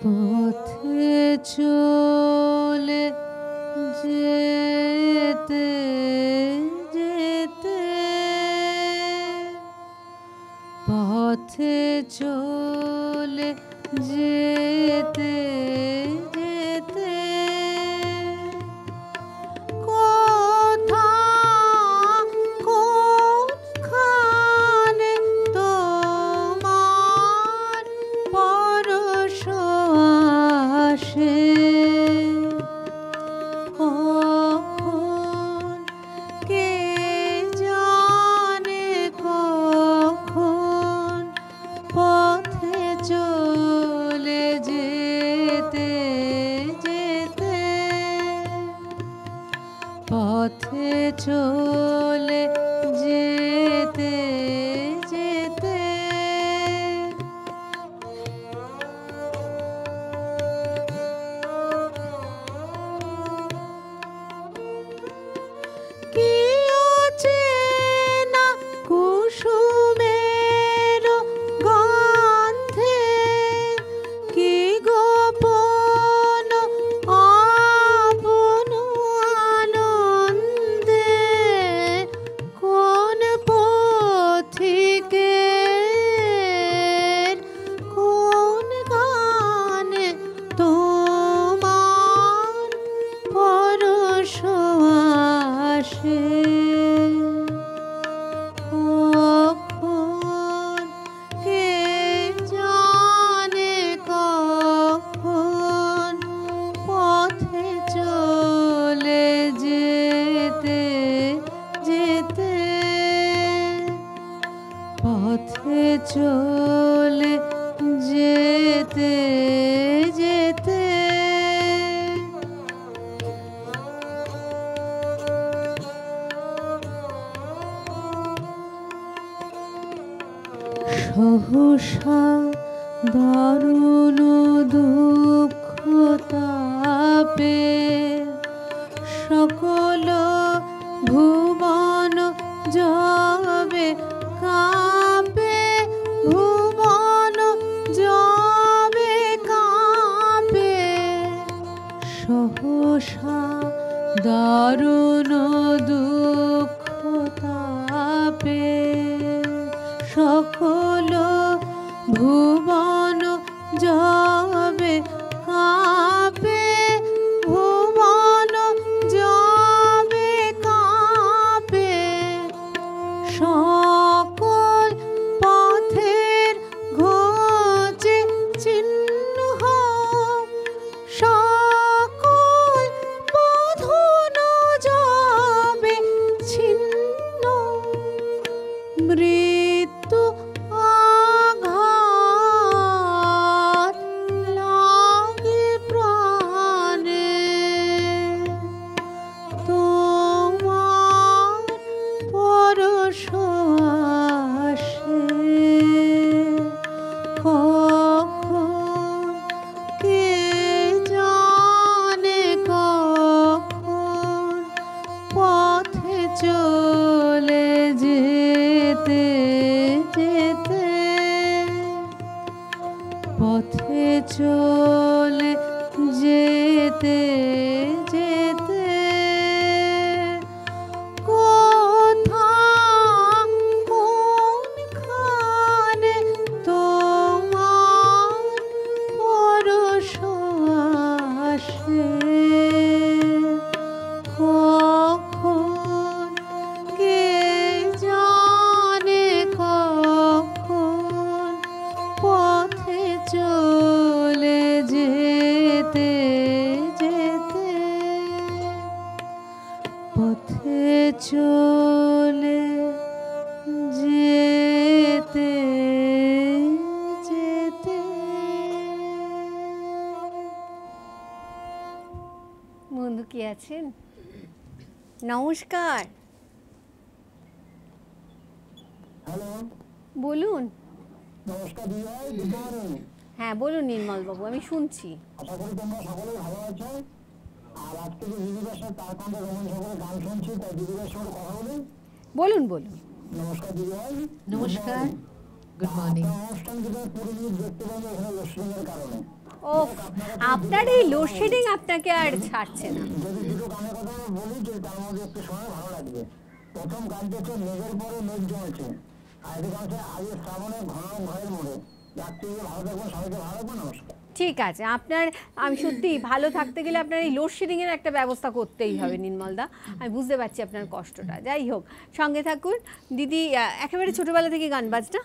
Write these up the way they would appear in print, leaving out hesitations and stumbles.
পথে চলে যেতে যেতে পথে চলে যেতে যেতে কোনখানে তোমার পরশ আসে কখন কে জানে কখন পথে চলে যেতে যেতে পথে চলে যেতে যেতে কি অচেনা কুসুমের গন্ধে কি গোপন আপন আনন্দে কোন পথিকের কোন গানে তোমার পরশ আসে কখন কে জানে কখন পথে চলে যেতে যেতে পথে চলে যেতে যেতে সহসা দারুণ দুঃখ তাপে সকল ভুবন যাবে কাঁপে ভুবন যাবে কাঁপে সহসা দারুণ দুঃখ তাপে সকল ভুবন যাবে কাঁপে ভুবন যাবে কাঁপে সকল পথের ঘোচে চিহ্ন সকল বাঁধন যাবে ছিন্ন মৃত্যু আঘাত লাগে প্রাণে তোমার পরশ আসে কখন কে জানে কখন পথে চলে যেতে যেতে পথে চলে যেতে যেতে কোনখানে তোমার পরশ আসে কখন কে জানে কখন পথে চলে যেতে যেতে পথে চলে যেতে যেতে বন্ধু কি আছেন? নমস্কার। হ্যালো, বলুন। নমস্কার দিদিভাই, গুড মর্নিং। হ্যাঁ বলুন নির্মল বাবু, আমি শুনছি। আশা করি তোমরা সকলে ভালো আছো। আর আজকে যে দিদিদের সাথে তার কাণ্ডে রোমান সকলে গান শুনছি, তাই দিদিদের সঙ্গে কথা বলি। বলুন বলুন। নমস্কার দিদিভাই। নমস্কার, গুড মর্নিং। অনুষ্ঠান যেটা পুরো দেখতে পাবো এখানে রসিংয়ের কারণে ও আপনার এই লোডশেডিং আপনাকে আর ছাড়ছে না। যদি দুটো গানের কথা আমি বলি যে তার মধ্যে একটু শোনা ভালো লাগবে। প্রথম গানটি হচ্ছে মেঘের পরে মেঘ জমেছে, আর এটি গান হচ্ছে আজ শ্রাবণে ঘন ঘরের মোড়ে। রাত্রি ভালো থাকবেন, সবাইকে ভালো থাকবেন, নমস্কার। ঠিক আছে, আপনার আমি সত্যি ভালো থাকতে গেলে আপনার এই লোডশেডিং এর একটা ব্যবস্থা করতেই হবে নির্মলদা। আমি বুঝতে পারছি আপনার কষ্টটা। যাই হোক, সঙ্গে থাকুন। দিদি একেবারে ছোটবেলা থেকে গান বাজনা?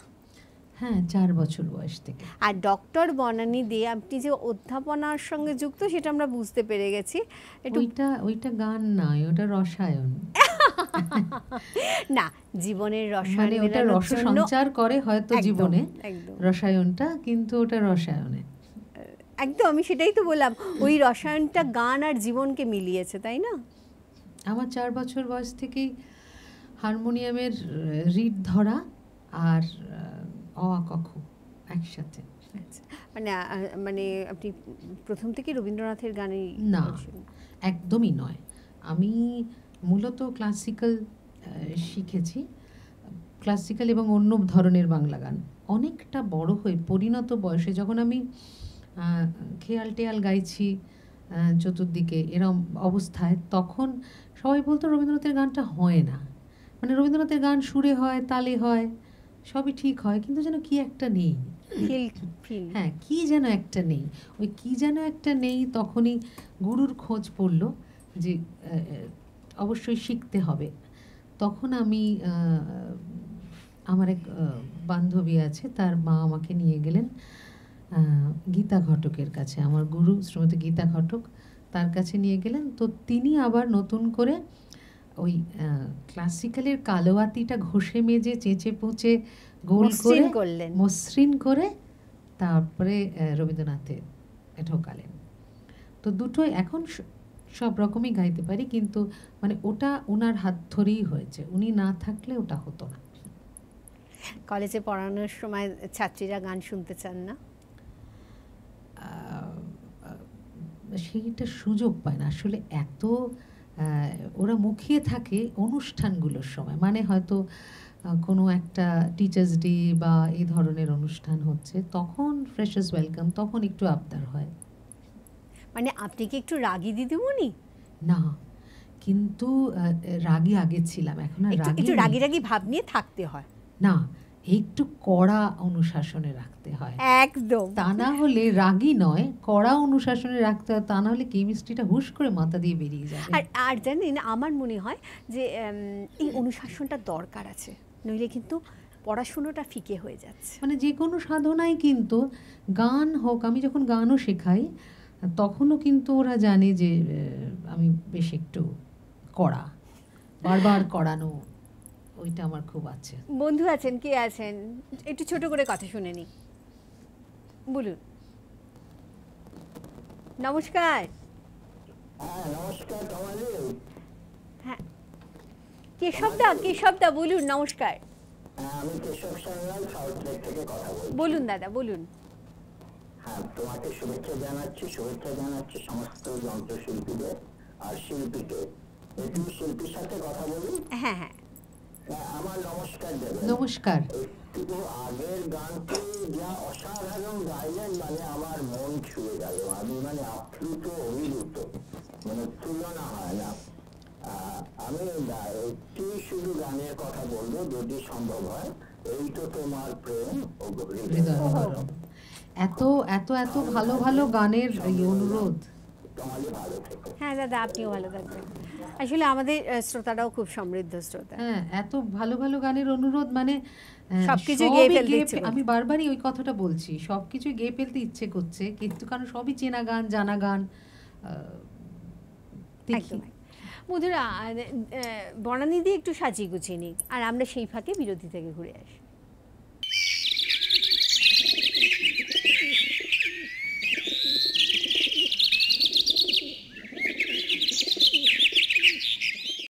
হ্যাঁ, 4 বছর বয়স থেকে। আর ডক্টর বনানী দে আপনি যে অধ্যাপনার সঙ্গে যুক্ত সেটা আমরা বুঝতে পেরে গেছি। একটু ওইটা গান নয়, ওটা রসায়ন। না, জীবনের রসায়ন মানে ওটা মেলানোর রস জন্য সঞ্চার করে হয়তো একদম, জীবনে একদম। রসায়নটা, কিন্তু ওটা রসায়নে। একদম, আমি সেটাই তো বললাম, ওই রসায়নটা গান আর জীবনকে মিলিয়েছে, তাই না? আমার 4 বছর বয়স থেকেই হারমোনিয়ামের রিড ধরা আর অ আ ক খ একসাথে। আচ্ছা, মানে আপনি প্রথম থেকে রবীন্দ্রনাথের গানেই না, বলছিলেন? একদমই নয়। আমি মূলত ক্লাসিক্যাল শিখেছি, ক্লাসিক্যাল এবং অন্য ধরনের বাংলা গান। অনেকটা বড় হয়ে পরিণত বয়সে যখন আমি খেয়াল টেয়াল গাইছি চতুর্দিকে এরম অবস্থায়, তখন সবাই বলতো রবীন্দ্রনাথের গানটা হয় না। মানে রবীন্দ্রনাথের গান সুরে হয়, তালে হয়, সবই ঠিক হয়, কিন্তু যেন কি একটা নেই। ফিল হ্যাঁ, কি যেন একটা নেই। ওই কি যেন একটা নেই, তখনই গুরুর খোঁজ পড়লো যে অবশ্যই শিখতে হবে। তখন আমি আমার এক বান্ধবী আছে, তার মা আমাকে নিয়ে গেলেন গীতা ঘটকের কাছে। আমার গুরু শ্রীমতী গীতা ঘটক, তার কাছে নিয়ে গেলেন। তো তিনি আবার নতুন করে ওই ক্লাসিক্যালের কালোয়াতিটা ঘষে মেজে চেঁচে পুঁচে গোল করে করলেন, মসৃণ করে তারপরে রবীন্দ্রনাথে ঢোকালেন। তো দুটোই এখন সব রকমই গাইতে পারি, কিন্তু মানে ওটা ওনার হাত ধরেই হয়েছে, উনি না থাকলে ওটা হতো না। কলেজে পড়ানোর সময় ছাত্রীরা গান শুনতে চান না? সেইটা সুযোগ পায় না আসলে। এত ওরা মুখিয়ে থাকে অনুষ্ঠানগুলোর সময়, মানে হয়তো কোনো একটা টিচার্স ডে বা এই ধরনের অনুষ্ঠান হচ্ছে, তখন ফ্রেশার্স ওয়েলকাম, তখন একটু আবদার হয়। মানে আপনি কি একটু রাগী দিদিমণি? না, কিন্তু রাগী আগে ছিলাম, এখন আর রাগী একটু নেই। রাগী রাগী ভাব নিয়ে থাকতে হয়। না, একটু কড়া অনুশাসনে রাখতে হয়। একদম, তা না হলে রাগী নয়, কড়া অনুশাসনে রাখতে হয়, তা না হলে কেমিস্ট্রিটা হুশ করে মাথা দিয়ে বেরিয়ে যাবে। আর জানেন, আমার মনে হয় যে এই অনুশাসনটা দরকার আছে, নইলে কিন্তু পড়াশুনোটা ফিকে হয়ে যাচ্ছে। মানে যে কোনো সাধনাই, কিন্তু গান হোক, আমি যখন গানও শেখাই তখনও কিন্তু ওরা জানে যে আমি বেশ একটু কড়া, বারবার কড়ানো, ওইটা আমার খুব আছে। বন্ধু আছেন, কে আছেন? একটু ছোট করে কথা শুনে নি, বলুন। নমস্কার। হ্যাঁ, নমস্কার কমালি। হ্যাঁ, কেশবদা বলুন। নমস্কার, আমি কেশব সান্যাল, সাউথ লেক থেকে কথা বলছি। বলুন দাদা, বলুন। হ্যাঁ, তোমাকে শুভেচ্ছা জানাচ্ছি সমস্ত যন্ত্রশিল্পীদের আর শিল্পীকে। একটু শিল্পীর সাথে কথা বলি। হ্যাঁ হ্যাঁ, আমার নমস্কার দেবেন। নমস্কার। একটু আগের গানটি যা অসাধারণ গাইলেন, মানে আমার মন ছুঁয়ে গেল। আমি মানে আপ্লুত, অভিভূত, মানে তুলনা হয় না। আমি একটি শুধু গানের কথা বলবো যদি সম্ভব হয়, এই তো তোমার প্রেম ও হৃদয় হরণ। এত এত এত ভালো ভালো গানের এই অনুরোধ। হ্যাঁ দাদা, আপনিও ভালো থাকবেন। আসলে আমাদের শ্রোতারাও খুব সমৃদ্ধ শ্রোতা। হ্যাঁ, এত ভালো ভালো গানের অনুরোধ, মানে সবকিছু সবই গেয়ে ফেলতে ইচ্ছে করছে। আমি বারবারই ওই কথাটা বলছি, সবকিছু গেয়ে ফেলতে ইচ্ছে করছে, কিন্তু কারণ সবই চেনা গান, জানা গান। দেখি। একদম। বন্ধুরা, বনানী দিয়ে একটু সাজিয়ে গুছিয়ে নিই, আর আমরা সেই ফাঁকে বিরতি থেকে ঘুরে আসি।